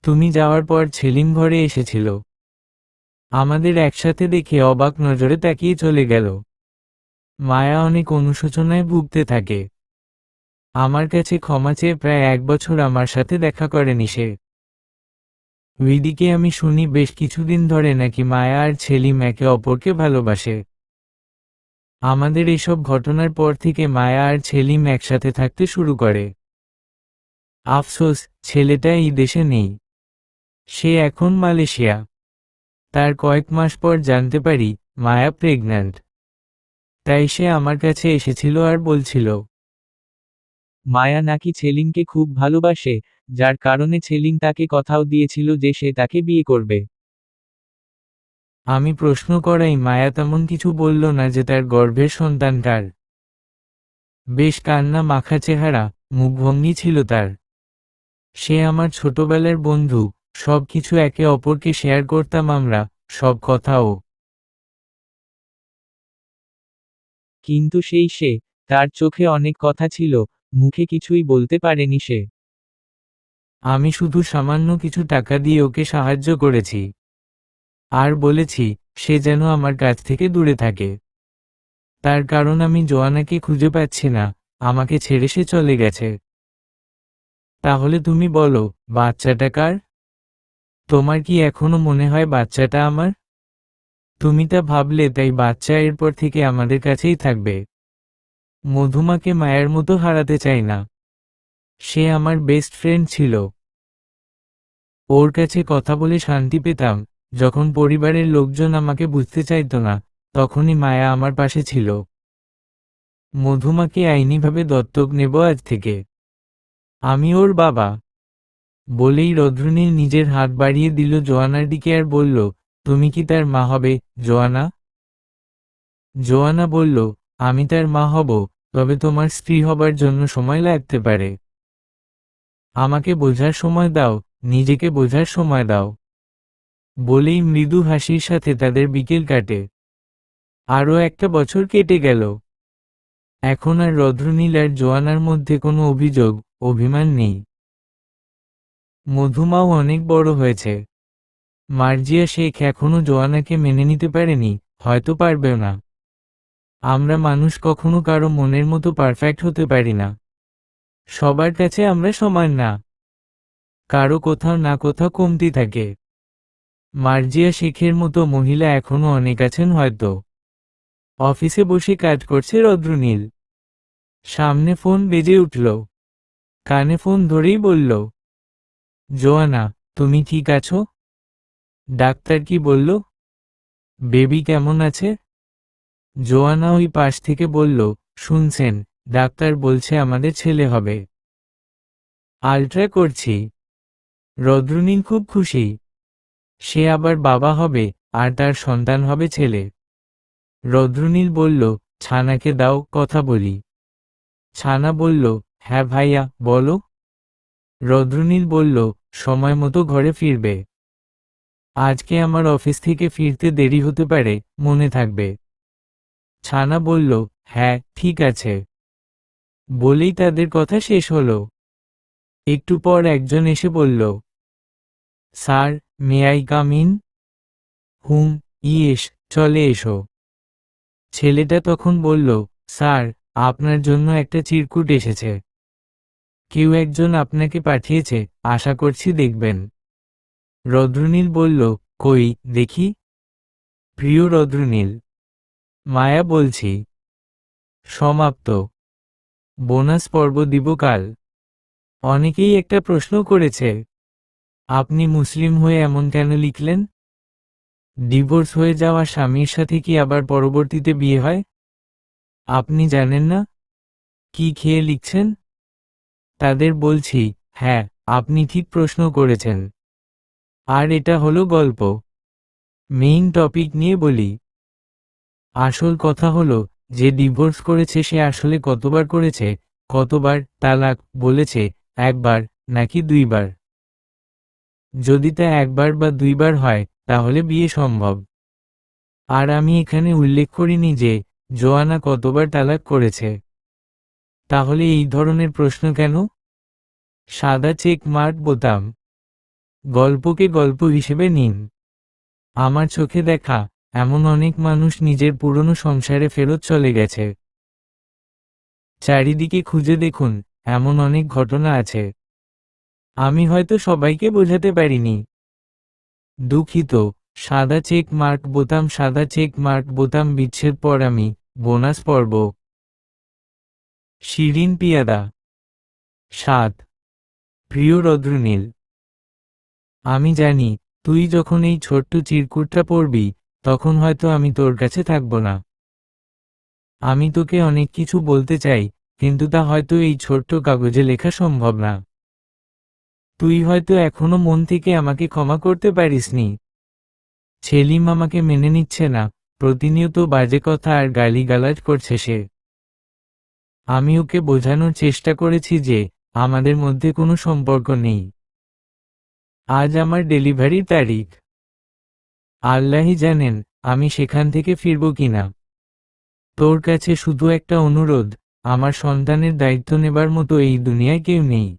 তুমি যাওয়ার পর ছেলিম ঘরে এসেছিল। আমাদের একসাথে দেখে অবাক নজরে তাকিয়ে চলে গেল। মায়া অনেক অনুশোচনায় ভুগতে থাকে। আমার কাছে ক্ষমা চেয়ে প্রায় 1 বছর আমার সাথে দেখা করেনি সে। ওইদিকে আমি শুনি বেশ কিছুদিন ধরে নাকি মায়া আর ছেলিম একে অপরকে ভালোবাসে। আমাদের এসব ঘটনার পর থেকে মায়া আর ছেলিম একসাথে থাকতে শুরু করে। আফসোস, ছেলেটা এই দেশে নেই। সে এখন মালয়েশিয়া। তার কয়েক মাস পর জানতে পারি, মায়া প্রেগন্যান্ট। তাই সে আমার কাছে এসেছিল আর বলছিল, মায়া নাকি ছেলিমকে খুব ভালোবাসে, যার কারণে ছেলিম তাকে কথাও দিয়েছিল যে সে তাকে বিয়ে করবে। আমি প্রশ্ন করাই মায়া তেমন কিছু বলল না যে তার গর্ভের সন্তান কার। বেশ কান্না মাখা চেহারা, মুখভঙ্গি ছিল তার। সে আমার ছোটবেলার বন্ধু, সব কিছু একে অপরকে শেয়ার করতাম আমরা, সব কথাও। কিন্তু সেই সে, তার চোখে অনেক কথা ছিল, মুখে কিছুই বলতে পারেনি সে। আমি শুধু সামান্য কিছু টাকা দিয়ে ওকে সাহায্য করেছি। আর বলেছি, সে যেন আমার কাছ থেকে দূরে থাকে। তার কারণ আমি জোয়ানাকে খুঁজে পাচ্ছি না, আমাকে ছেড়ে সে চলে গেছে। তাহলে তুমি বলো, বাচ্চাটা কার? তোমার কি এখনো মনে হয় বাচ্চাটা আমার? তুমি তা ভাবলে তাই বাচ্চা এরপর থেকে আমাদের কাছেই থাকবে। মধুমাকে মায়ের মতো হারাতে চাই না। সে আমার বেস্ট ফ্রেন্ড ছিল। ওর কাছে কথা বলে শান্তি পেতাম। যখন পরিবারের লোকজন আমাকে বুঝতে চাইতো না, তখনই মায়া আমার পাশে ছিল। মধুমাকে আইনিভাবে দত্তক নেব আজ থেকে। আমি ওর বাবা। বলেই রদ্রনীল নিজের হাত বাড়িয়ে দিল জোয়ানার দিকে আর বলল, তুমি কি তার মা হবে, জোয়ানা? জোয়ানা বলল, আমি তার মা হব, তবে তোমার স্ত্রী হবার জন্য সময় লাগতে পারে। আমাকে বোঝার সময় দাও, নিজেকে বোঝার সময় দাও। বলেই মৃদু হাসির সাথে তাদের বিকেল কাটে। আরও 1 বছর কেটে গেল। এখন আর রদ্রনীল আর জোয়ানার মধ্যে কোনো অভিযোগ, অভিমান নেই। মধুমাও অনেক বড় হয়েছে। মার্জিয়া শেখ এখনো জোয়ানাকে মেনে নিতে পারেনি, হয়তো পারবেও না। আমরা মানুষ কখনো কারো মনের মতো পারফেক্ট হতে পারি না। সবার কাছে আমরা সমান না, কারো কোথাও না কোথাও কমতি থাকে। মার্জিয়া শেখের মতো মহিলা এখনো অনেক আছেন হয়তো। অফিসে বসে কাজ করছে রদ্রনীল। সামনে ফোন বেজে উঠল। কানে ফোন ধরেই বলল, জোয়ানা, তুমি ঠিক আছো? ডাক্তার কি বলল? বেবি কেমন আছে? জোয়ানা ওই পাশ থেকে বলল, শুনছেন, ডাক্তার বলছে আমাদের ছেলে হবে। আলট্রা করছি। রদ্রনীল খুব খুশি। সে আবার বাবা হবে, আর তার সন্তান হবে ছেলে। রদ্রনীল বলল, ছানাকে দাও, কথা বলি। ছানা বলল, হ্যাঁ ভাইয়া, বলো। রদ্রনীল বলল, সময় মতো ঘরে ফিরবে। আজকে আমার অফিস থেকে ফিরতে দেরি হতে পারে, মনে থাকবে। ছানা বলল, হ্যাঁ ঠিক আছে। বলেই তাদের কথা শেষ হলো। একটু পর একজন এসে বলল, sir, may I come in? Hmm, yes, চলে এসো। ছেলেটা তখন বলল, স্যার, আপনার জন্য একটা চিরকুট এসেছে। কেউ একজন আপনাকে পাঠিয়েছে, আশা করছি দেখবেন। রদ্রনীল বলল, কই দেখি। প্রিয় রদ্রনীল, মায়া বলছি। সমাপ্ত। বোনাস পর্ব দিব কাল। অনেকেই একটা প্রশ্ন করেছে, আপনি মুসলিম হয়ে এমন কেন লিখলেন? ডিভোর্স হয়ে যাওয়া স্বামীর সাথে কি আবার পরবর্তীতে বিয়ে হয়? আপনি জানেন না? কি খেয়ে লিখছেন? তাদের বলছি, হ্যাঁ, আপনি ঠিক প্রশ্ন করেছেন। আর এটা হলো গল্প। মেইন টপিক নিয়ে বলি। আসল কথা হলো, যে ডিভোর্স করেছে সে আসলে কতবার করেছে, কতবার তালাক বলেছে, একবার নাকি দুইবার। যদি তা একবার বা দুইবার হয়, তাহলে বিয়ে সম্ভব। আর আমি এখানে উল্লেখ করিনি যে জোয়ানা কতবার তালাক করেছে। তাহলে এই ধরনের প্রশ্ন কেন? সাদা চেক মার্ক বোতাম। গল্পকে গল্প হিসেবে নিন। আমার চোখে দেখা এমন অনেক মানুষ নিজের পুরনো সংসারে ফেরত চলে গেছে। চারিদিকে খুঁজে দেখুন, এমন অনেক ঘটনা আছে। আমি হয়তো সবাইকে বোঝাতে পারিনি। দুঃখিত। সাদা চেক মার্ক বোতাম, সাদা চেক মার্ক বোতাম। বিচ্ছেদ পর আমি, বোনাস পর্ব। শিরিন পিয়াদা। ৭। প্রিয় রদ্রনীল, আমি জানি, তুই যখন এই ছোট্ট চিরকুটটা পড়বি, তখন হয়তো আমি তোর কাছে থাকব না। আমি তোকে অনেক কিছু বলতে চাই, কিন্তু তা হয়তো এই ছোট্ট কাগজে লেখা সম্ভব না। তুই হয়তো এখনো মন থেকে আমাকে ক্ষমা করতে পারিসনি। সেলিম আমাকে মেনে নিচ্ছে না, প্রতিনিয়ত বাজে কথা আর গালিগালাজ করছে সে। আমি ওকে বোঝানোর চেষ্টা করেছি যে আমাদের মধ্যে কোনো সম্পর্ক নেই। আজ আমার ডেলিভারির তারিখ। আল্লাহই জানেন আমি সেখান থেকে ফিরব কিনা। তোর কাছে শুধু একটা অনুরোধ, আমার সন্তানের দায়িত্ব নেবার মতো এই দুনিয়ায় কেউ নেই।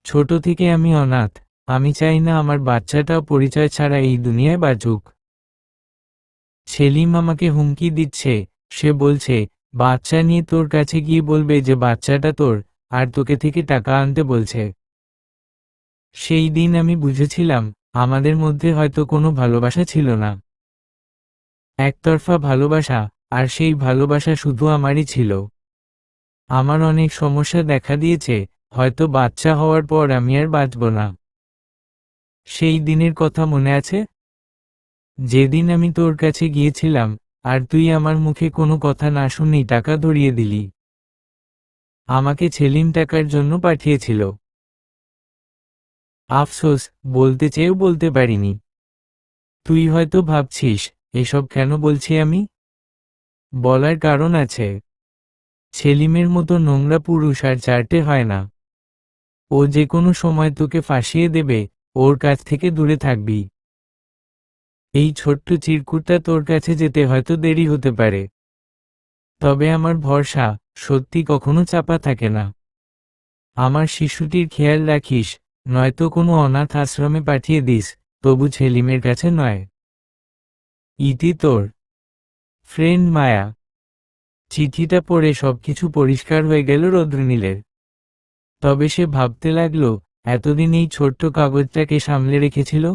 ছোট থেকে আমি অনাথ, আমি চাই না আমার বাচ্চাটাও পরিচয় ছাড়া এই দুনিয়ায় বাঁচুক। সেলিম আমাকে হুমকি দিচ্ছে, সে বলছে, বাচ্চা নিয়ে তোর কাছে গিয়ে বলবে যে বাচ্চাটা তোর, আর তোকে থেকে টাকা আনতে বলছে। সেই দিন আমি বুঝেছিলাম, আমাদের মধ্যে হয়তো কোনো ভালোবাসা ছিল না। একতরফা ভালোবাসা, আর সেই ভালোবাসা শুধু আমারই ছিল। আমার অনেক সমস্যা দেখা দিয়েছে, হয়তো বাচ্চা হওয়ার পর আমি আর বাঁচব না। সেই দিনের কথা মনে আছে? যেদিন আমি তোর কাছে গিয়েছিলাম, আর তুই আমার মুখে কোনো কথা না শুনেই টাকা ধরিয়ে দিলি। আমাকে সেলিম টাকার জন্য পাঠিয়েছিল। আফসোস, বলতে চেয়েও বলতে পারিনি। তুই হয়তো ভাবছিস, এসব কেন বলছি আমি? বলার কারণ আছে। সেলিমের মতো নোংরা পুরুষ আর চারটে হয় না। ও যে কোনো সময় তোকে ফাঁসিয়ে দেবে, ওর কাছ থেকে দূরে থাকবি। এই ছোট্ট চিরকুটটা তোর কাছে যেতে হয়তো দেরি হতে পারে। তবে আমার ভরসা, সত্যি কখনো চাপা থাকে না। আমার শিশুটির খেয়াল রাখিস, নয়তো কোনো অনাথ আশ্রমে পাঠিয়ে দিস, তবু সেলিমের কাছে নয়। ইতি তোর ফ্রেন্ড মায়া। চিঠিটা পড়ে সবকিছু পরিষ্কার হয়ে গেল রদ্রনীলের। তবে সে ভাবতে লাগল, এতদিন এই ছোট্ট কাগজটাকে সামলে রেখেছিল।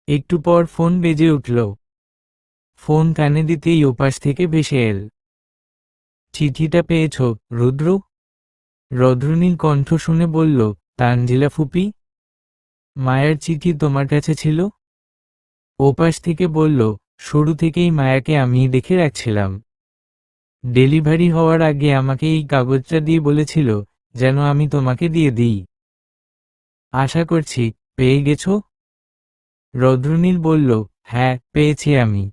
একটু পর ফোন বেজে উঠল। ফোন কানে দিতেই ওপাশ থেকে ভেসে এল, চিঠিটা পেয়েছ রুদ্র? রদ্রনীল কণ্ঠ শুনে বলল, তানজিলা ফুপি, মায়ার চিঠি তোমার কাছে ছিল? ওপাশ থেকে বলল, শুরু থেকেই মায়াকে আমি দেখে রাখছিলাম। ডেলিভারি হওয়ার আগে আমাকে এই কাগজটা দিয়ে বলেছিল যেন আমি তোমাকে দিয়ে দিই। আশা করছি পেয়ে গেছো? রদ্রনীল বলল, হ্যাঁ পেয়েছি আমি।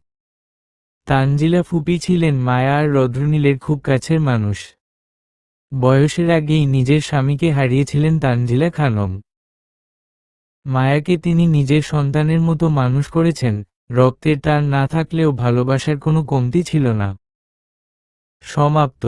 তানজিলা ফুপি ছিলেন মায়া আর রদ্রনীলের খুব কাছের মানুষ। বয়সের আগেই নিজের স্বামীকে হারিয়েছিলেন তানজিলা খানম। মায়াকে তিনি নিজের সন্তানের মতো মানুষ করেছেন, রক্তের টান না থাকলেও ভালোবাসার কোনো কমতি ছিল না। সমাপ্ত।